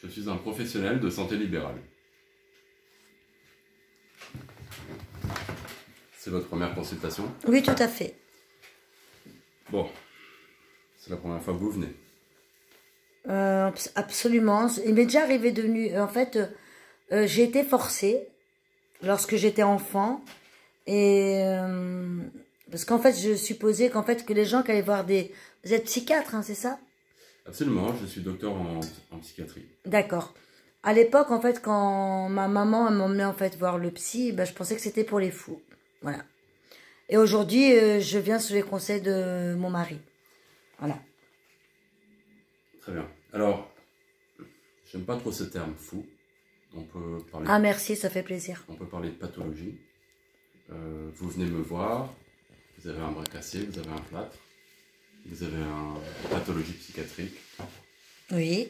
Je suis un professionnel de santé libérale. C'est votre première consultation? Oui, tout à fait. Bon, c'est la première fois que vous venez. Absolument. Il m'est déjà arrivé de venir. En fait, j'ai été forcée lorsque j'étais enfant. Et parce qu'en fait, je supposais qu'en fait que les gens qui allaient voir des... Vous êtes psychiatre, hein, c'est ça? Absolument, je suis docteur en psychiatrie. D'accord. À l'époque, en fait, quand ma maman m'emmenait en fait voir le psy, ben, je pensais que c'était pour les fous. Voilà. Et aujourd'hui, je viens sous les conseils de mon mari. Voilà. Très bien. Alors, j'aime pas trop ce terme fou. On peut parler. Ah merci, ça fait plaisir. On peut parler de pathologie. Vous venez me voir. Vous avez un bras cassé, vous avez un plâtre. Vous avez une pathologie psychiatrique. Oui.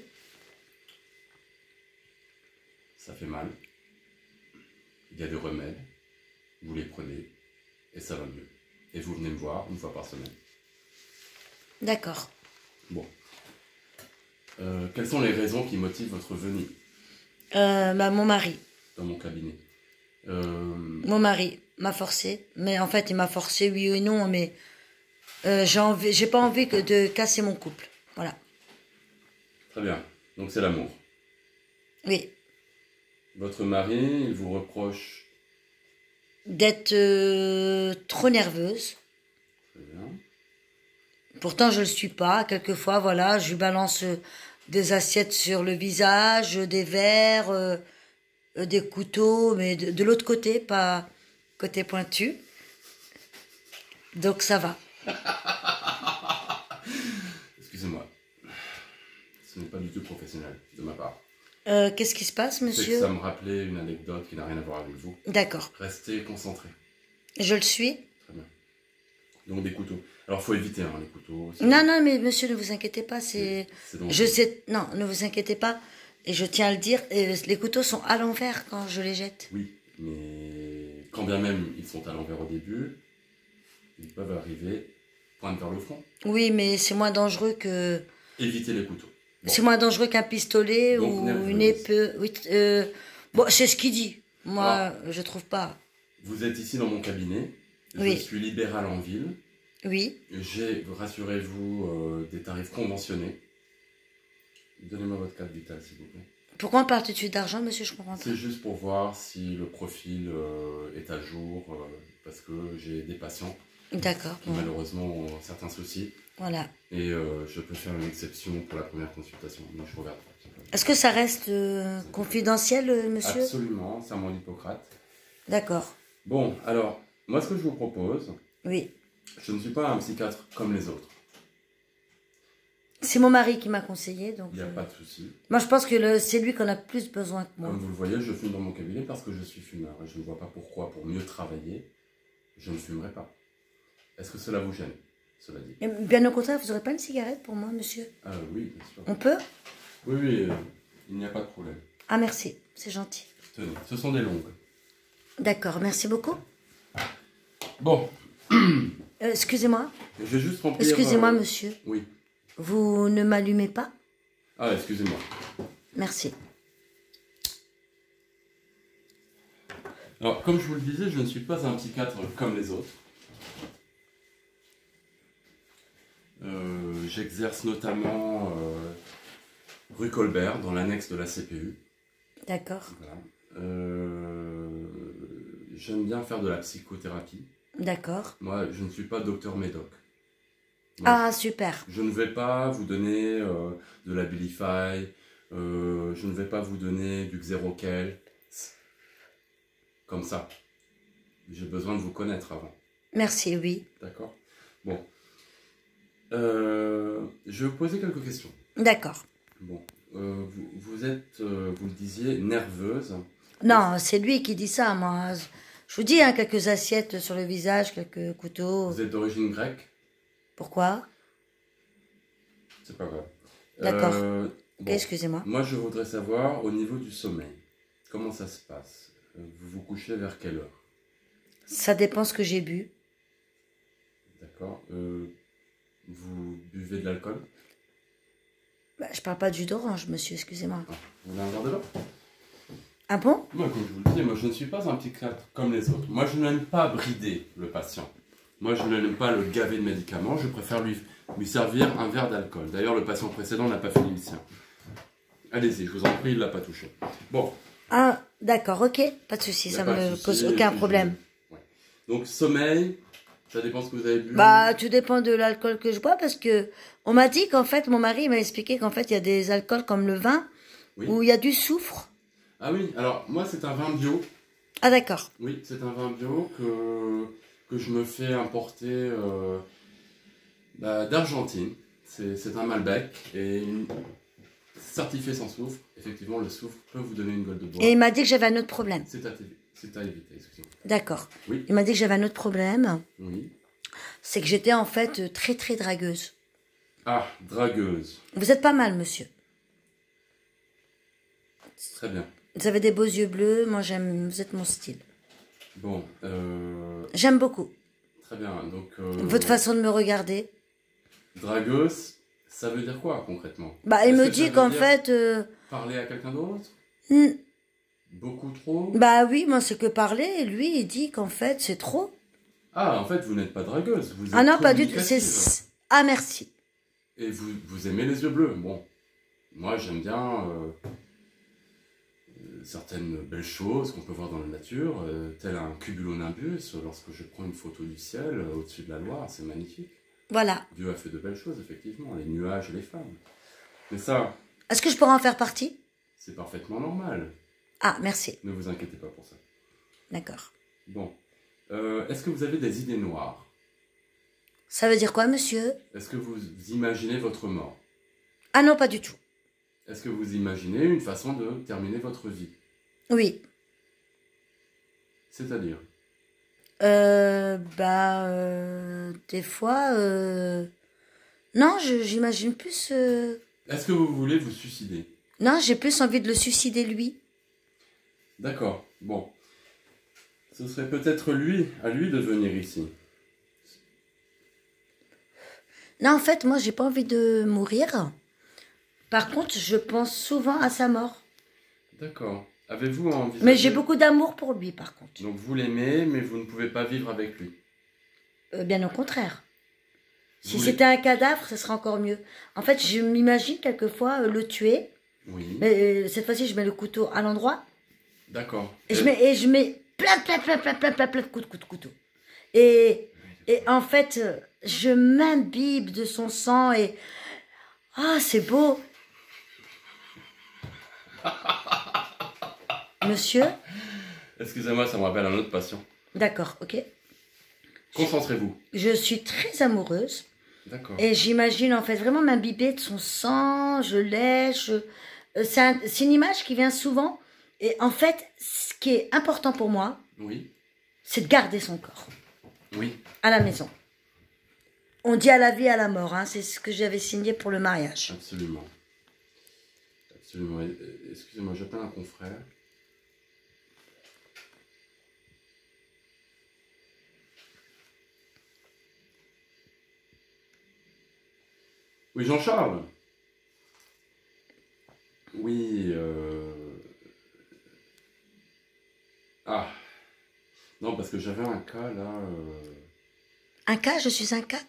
Ça fait mal. Il y a des remèdes. Vous les prenez et ça va mieux. Et vous venez me voir une fois par semaine. D'accord. Bon. Quelles sont les raisons qui motivent votre venue Bah, mon mari. dans mon cabinet? Mon mari m'a forcé. Mais en fait, il m'a forcé, oui ou non, mais j'ai pas envie de casser mon couple. Voilà. Très bien. Donc c'est l'amour. Oui. Votre mari, il vous reproche... D'être trop nerveuse. Très bien. Pourtant, je le suis pas. Quelquefois, voilà, je lui balance des assiettes sur le visage, des verres, des couteaux, mais de l'autre côté, pas côté pointu. Donc ça va. Excusez-moi. Ce n'est pas du tout professionnel de ma part. Qu'est-ce qui se passe, C'est que monsieur? ça me rappelait une anecdote qui n'a rien à voir avec vous. D'accord. Restez concentré. Je le suis. Très bien. Donc des couteaux. Alors il faut éviter hein, les couteaux. Non, non, mais monsieur, ne vous inquiétez pas. C'est dangereux. Je sais. Non, ne vous inquiétez pas. Et je tiens à le dire, les couteaux sont à l'envers quand je les jette. Oui, mais quand bien même ils sont à l'envers au début, ils peuvent arriver pointe vers le front. Oui, mais c'est moins dangereux que... Évitez les couteaux. Bon. C'est moins dangereux qu'un pistolet Donc, ou nerveuse. une épée. Oui, bon, c'est ce qu'il dit. Moi, Alors, je trouve pas. Vous êtes ici dans mon cabinet. Oui. Je suis libéral en ville. Oui. J'ai, rassurez-vous, des tarifs conventionnés. Donnez-moi votre carte vitale, s'il vous plaît. Pourquoi on parle tout de suite d'argent, monsieur? Je comprends pas. C'est juste pour voir si le profil est à jour, parce que j'ai des patients D'accord. qui Bon. malheureusement ont certains soucis. Voilà. Et je peux faire une exception pour la première consultation. Mais je regarde. Est-ce que ça reste confidentiel, monsieur? Absolument, serment d'Hippocrate. D'accord. Bon, alors, moi ce que je vous propose, Oui. je ne suis pas un psychiatre comme les autres. C'est mon mari qui m'a conseillé, donc... Il n'y a pas de souci. Moi, je pense que c'est lui qu'on a plus besoin que moi. Comme vous le voyez, je fume dans mon cabinet parce que je suis fumeur. Et je ne vois pas pourquoi, pour mieux travailler, je ne fumerai pas. Est-ce que cela vous gêne, cela dit? Et bien au contraire, vous n'aurez pas une cigarette pour moi, monsieur? Ah oui, bien sûr. On peut? Oui, oui, il n'y a pas de problème. Ah, merci. C'est gentil. Tenez, ce sont des longues. D'accord, merci beaucoup. Bon, Excusez-moi. je vais juste remplir... Excusez-moi, monsieur. Oui. Vous ne m'allumez pas? Ah, excusez-moi. Merci. Alors, comme je vous le disais, je ne suis pas un psychiatre comme les autres. J'exerce notamment rue Colbert, dans l'annexe de la CPU. D'accord. Voilà. J'aime bien faire de la psychothérapie. D'accord. Moi, je ne suis pas docteur médoc. Donc, Ah, super. je ne vais pas vous donner de la Abilify, je ne vais pas vous donner du Xeroquel, comme ça. J'ai besoin de vous connaître avant. Merci, oui. D'accord? Bon. Je vais vous poser quelques questions. D'accord. Bon. Vous êtes, vous le disiez, nerveuse. Non, c'est lui qui dit ça, moi. Je vous dis, hein, quelques assiettes sur le visage, quelques couteaux. Vous êtes d'origine grecque? Pourquoi? C'est pas grave. D'accord. Bon. Excusez-moi. Moi, je voudrais savoir, au niveau du sommeil, comment ça se passe? Vous vous couchez vers quelle heure? Ça dépend ce que j'ai bu. D'accord. Vous buvez de l'alcool? Bah, je parle pas de jus d'orange, monsieur, excusez-moi. Ah, vous voulez un verre de l'eau? Ah bon? Moi, comme je vous le disais, moi je ne suis pas un psychiatre comme les autres. Moi je n'aime pas brider le patient. Moi je n'aime pas le gaver de médicaments, je préfère lui servir un verre d'alcool. D'ailleurs le patient précédent n'a pas fini le sien. Allez-y, je vous en prie, il ne l'a pas touché. Bon. Ah, d'accord, ok, pas de souci, ça me pose aucun problème. Ouais. Donc sommeil, ça dépend ce que vous avez bu. Bah, tout dépend de l'alcool que je bois parce que on m'a dit qu'en fait, mon mari m'a expliqué qu'en fait, il y a des alcools comme le vin où il y a du soufre. Ah oui, alors moi c'est un vin bio. Ah d'accord. Oui, c'est un vin bio que je me fais importer d'Argentine. C'est un Malbec et certifié sans soufre. Effectivement, le soufre peut vous donner une gueule de bois. Et il m'a dit que j'avais un autre problème. C'est à éviter, excusez-moi. D'accord. Oui. Il m'a dit que j'avais un autre problème. Oui. C'est que j'étais en fait très très dragueuse. Ah, dragueuse. Vous êtes pas mal, monsieur. Très bien. Vous avez des beaux yeux bleus, moi j'aime, vous êtes mon style. Bon, j'aime beaucoup. Très bien, donc... votre façon de me regarder. Dragueuse, ça veut dire quoi concrètement? Bah, il me dit qu'en fait... Parler à quelqu'un d'autre? Beaucoup trop? Bah oui, moi c'est que parler, et lui il dit qu'en fait c'est trop. Ah, en fait vous n'êtes pas dragueuse, vous êtes ah non, pas du tout, c'est... Ah merci. Et vous aimez les yeux bleus, bon. Moi j'aime bien... certaines belles choses qu'on peut voir dans la nature, tel un cumulonimbus, lorsque je prends une photo du ciel au-dessus de la Loire, c'est magnifique. Voilà. Dieu a fait de belles choses, effectivement, les nuages et les femmes. Mais ça... Est-ce que je pourrais en faire partie? C'est parfaitement normal. Ah, merci. Ne vous inquiétez pas pour ça. D'accord. Bon. Est-ce que vous avez des idées noires? Ça veut dire quoi, monsieur? Est-ce que vous imaginez votre mort? Ah non, pas du tout. Est-ce que vous imaginez une façon de terminer votre vie? Oui. C'est-à-dire? Des fois... Non, j'imagine plus... Est-ce que vous voulez vous suicider? Non, j'ai plus envie de le suicider, lui. D'accord, bon. Ce serait peut-être à lui de venir ici. Non, en fait, moi, j'ai pas envie de mourir. Par contre, je pense souvent à sa mort. D'accord. Avez-vous envie... Mais j'ai beaucoup d'amour pour lui, par contre. Donc vous l'aimez, mais vous ne pouvez pas vivre avec lui. Bien au contraire. Si c'était un cadavre, ce serait encore mieux. En fait, je m'imagine quelquefois le tuer. Oui. Mais cette fois-ci, je mets le couteau à l'endroit. D'accord. Et je mets plein de coups de couteau. Et en fait, je m'imbibe de son sang et... Ah, c'est beau. Monsieur? Excusez-moi, ça me rappelle un autre patient. D'accord, ok. Concentrez-vous. Je suis très amoureuse. D'accord. Et j'imagine en fait vraiment m'imbiber de son sang, je lèche. C'est une image qui vient souvent. Et en fait, ce qui est important pour moi, oui, c'est de garder son corps. Oui. À la maison. On dit à la vie, à la mort. Hein, c'est ce que j'avais signé pour le mariage. Absolument. Absolument. Excusez-moi, j'appelle un confrère. Oui, Jean-Charles. Oui, Ah. Non, parce que j'avais un cas, là... Un cas? Je suis un cas? Ne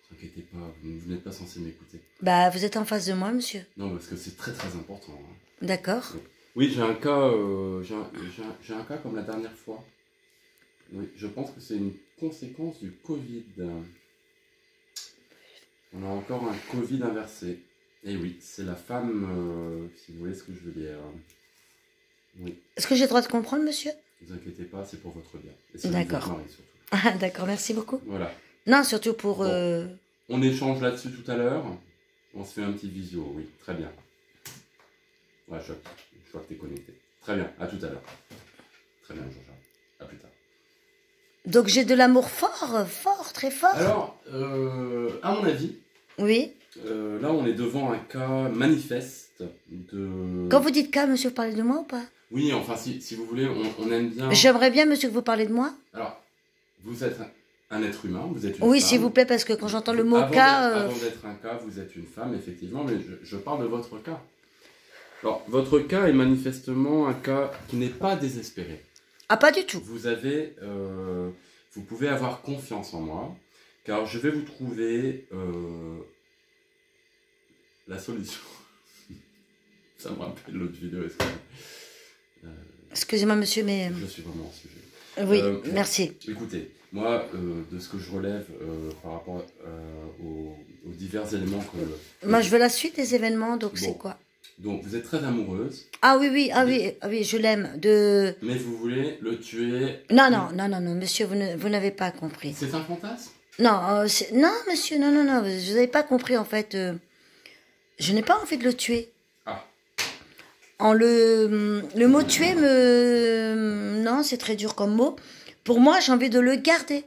vous inquiétez pas, vous n'êtes pas censé m'écouter. Bah, vous êtes en face de moi, monsieur. Non, parce que c'est très très important. Hein. D'accord. Oui, j'ai un cas... j'ai un cas comme la dernière fois. Oui, je pense que c'est une conséquence du Covid. On a encore un Covid inversé. Et oui, c'est la femme, si vous voyez ce que je veux dire. Oui. Est-ce que j'ai le droit de comprendre, monsieur? Ne vous inquiétez pas, c'est pour votre bien. D'accord. Ah, d'accord, merci beaucoup. Voilà. Non, surtout pour... Bon. On échange là-dessus tout à l'heure. On se fait un petit visio, oui, très bien. Ouais, je vois que tu es connecté. Très bien, à tout à l'heure. Très bien, Jean-Charles. À plus tard. Donc j'ai de l'amour fort, très fort. Alors, à mon avis... Oui. Là, on est devant un cas manifeste de... Quand vous dites cas, monsieur, vous parlez de moi ou pas? Oui, enfin, si vous voulez, on aime bien... J'aimerais bien, monsieur, que vous parlez de moi. Alors, vous êtes un être humain, vous êtes une Oui, femme. s'il vous plaît, parce que quand j'entends le mot Avant cas... avant d'être un cas, vous êtes une femme, effectivement, mais je parle de votre cas. Alors, votre cas est manifestement un cas qui n'est pas désespéré. Ah, pas du tout. Vous pouvez avoir confiance en moi, car je vais vous trouver la solution. Ça me rappelle l'autre vidéo. Excusez-moi, monsieur, mais... Je suis vraiment en sujet. Oui, merci. Écoutez, moi, de ce que je relève par rapport aux divers éléments que... Moi, je veux la suite des événements, donc Bon. c'est quoi? Donc, vous êtes très amoureuse, Ah oui, oui, oui, je l'aime. mais vous voulez le tuer... Non, monsieur, vous n'avez pas compris. C'est un fantasme? Non, non, monsieur, non, vous n'avez pas compris, en fait. Je n'ai pas envie de le tuer. Ah, Le mot tuer non, c'est très dur comme mot. Pour moi, j'ai envie de le garder.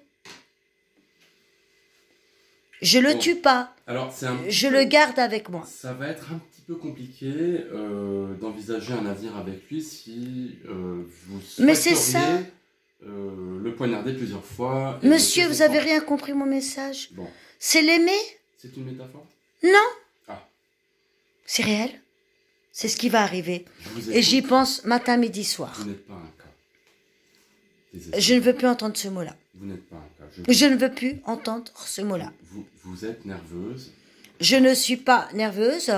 Je le Bon. tue pas. alors c'est un... Je le garde avec moi. Ça va être un petit peu compliqué d'envisager un avenir avec lui si vous Mais c'est souhaiteriez, ça. le poignarder plusieurs fois. Et Monsieur, le vous tuer avez sans- rien compris mon message. Bon, C'est l'aimer? c'est une métaphore? Non. Ah, C'est réel. C'est ce qui va arriver. je vous Et j'y écoute. pense matin, midi, soir. Vous n'êtes pas un cas. Désespéré. Je ne veux plus entendre ce mot-là. Vous n'êtes pas un cas. Je ne veux plus entendre ce mot-là. Vous êtes nerveuse. Je ne suis pas nerveuse.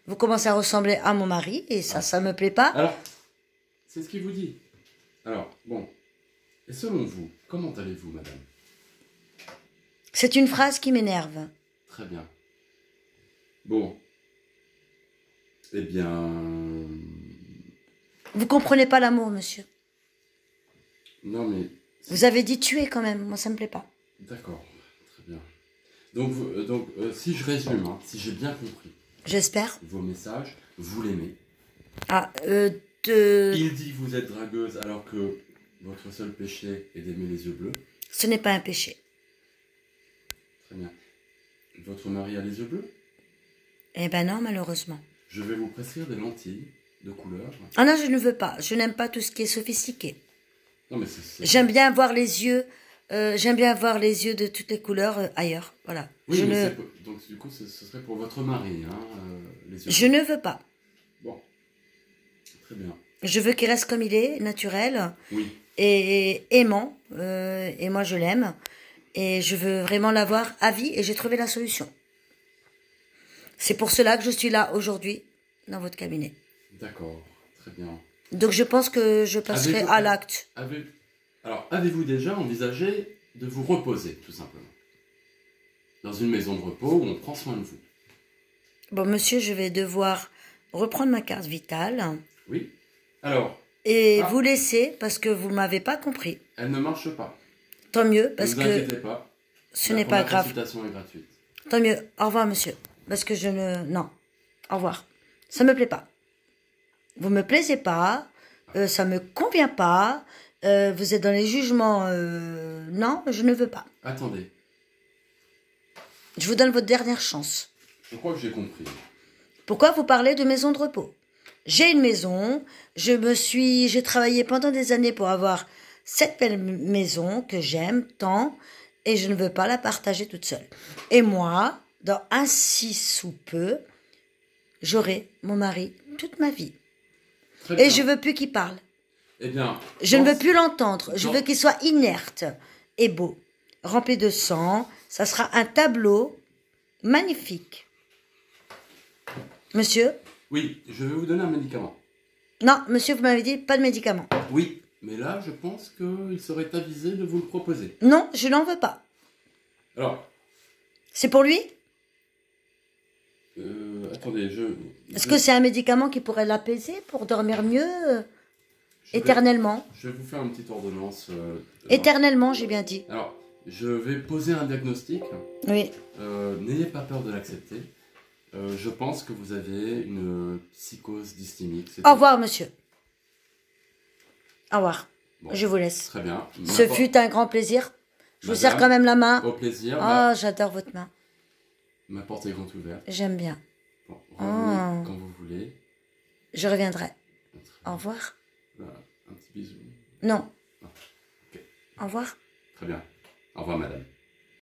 Vous commencez à ressembler à mon mari et ça me plaît pas. Alors, c'est ce qu'il vous dit. Alors, bon. Et selon vous, comment allez-vous, madame? C'est une phrase qui m'énerve. Très bien. Bon. Eh bien... Vous comprenez pas l'amour, monsieur. Non, mais... Vous avez dit tuer quand même. Moi, ça me plaît pas. D'accord. Très bien. Donc, si je résume, hein, si j'ai bien compris J'espère. vos messages, vous l'aimez. Ah, Il dit que vous êtes dragueuse alors que votre seul péché est d'aimer les yeux bleus. ce n'est pas un péché. Très bien. Votre mari a les yeux bleus? Eh ben non, malheureusement. Je vais vous prescrire des lentilles de couleur. Ah non, je ne veux pas. Je n'aime pas tout ce qui est sophistiqué. Non, mais c'est... J'aime bien voir les yeux. J'aime bien voir les yeux de toutes les couleurs ailleurs. Voilà. Oui, je mais ne, donc du coup, ce serait pour votre mari, hein, les yeux je bleus. ne veux pas. Bon. Très bien. Je veux qu'il reste comme il est, naturel Oui. et aimant. Et moi, je l'aime. Et je veux vraiment l'avoir à vie. Et j'ai trouvé la solution. C'est pour cela que je suis là aujourd'hui dans votre cabinet. D'accord. Très bien. Donc je pense que je passerai Avez-vous- à l'acte. Alors, avez-vous déjà envisagé de vous reposer, tout simplement? Dans une maison de repos où on prend soin de vous? Bon, monsieur, je vais devoir reprendre ma carte vitale Oui. Alors, et Ah. vous laisser parce que vous ne m'avez pas compris. elle ne marche pas. Tant mieux, Ne parce vous que inquiétez pas. ce La n'est pas première grave. consultation est gratuite. Tant mieux. Au revoir, monsieur. Parce que je ne... Non. Au revoir. Ça me plaît pas. Vous me plaisez pas. Ça me convient pas. Vous êtes dans les jugements. Non, je ne veux pas. Attendez, Je vous donne votre dernière chance. je crois que j'ai compris. Pourquoi vous parlez de maison de repos? J'ai une maison. J'ai travaillé pendant des années pour avoir cette belle maison que j'aime tant et je ne veux pas la partager toute seule. Et moi, dans ainsi sous peu, j'aurai mon mari toute ma vie. Très Et bien. je veux plus qu'il parle. Eh bien, Je ne dans- veux plus l'entendre. Je Non. veux qu'il soit inerte et beau, rempli de sang. Ça sera un tableau magnifique. Monsieur? Oui, je vais vous donner un médicament. Non, monsieur, vous m'avez dit pas de médicaments. Oui, mais là, je pense qu'il serait avisé de vous le proposer. Non, je n'en veux pas. Alors, C'est pour lui? attendez, Est-ce que c'est un médicament qui pourrait l'apaiser pour dormir mieux je vais- éternellement? Je vais vous faire une petite ordonnance. Éternellement, j'ai bien dit. Alors, je vais poser un diagnostic. Oui. N'ayez pas peur de l'accepter. Je pense que vous avez une psychose dysthymique. c'est Au tout. revoir, monsieur. Au revoir. Bon, Je vous laisse. Très bien. Ce fut un grand plaisir. Je vous Madame, serre quand même la main. Au plaisir. Oh, j'adore votre main. Ma porte est grande ouverte. J'aime bien. Bon, revenez Oh. quand vous voulez. Je reviendrai. Très Au bien. revoir. Voilà, un petit bisou. Non. Ok. Au revoir. Très bien. Au revoir, madame.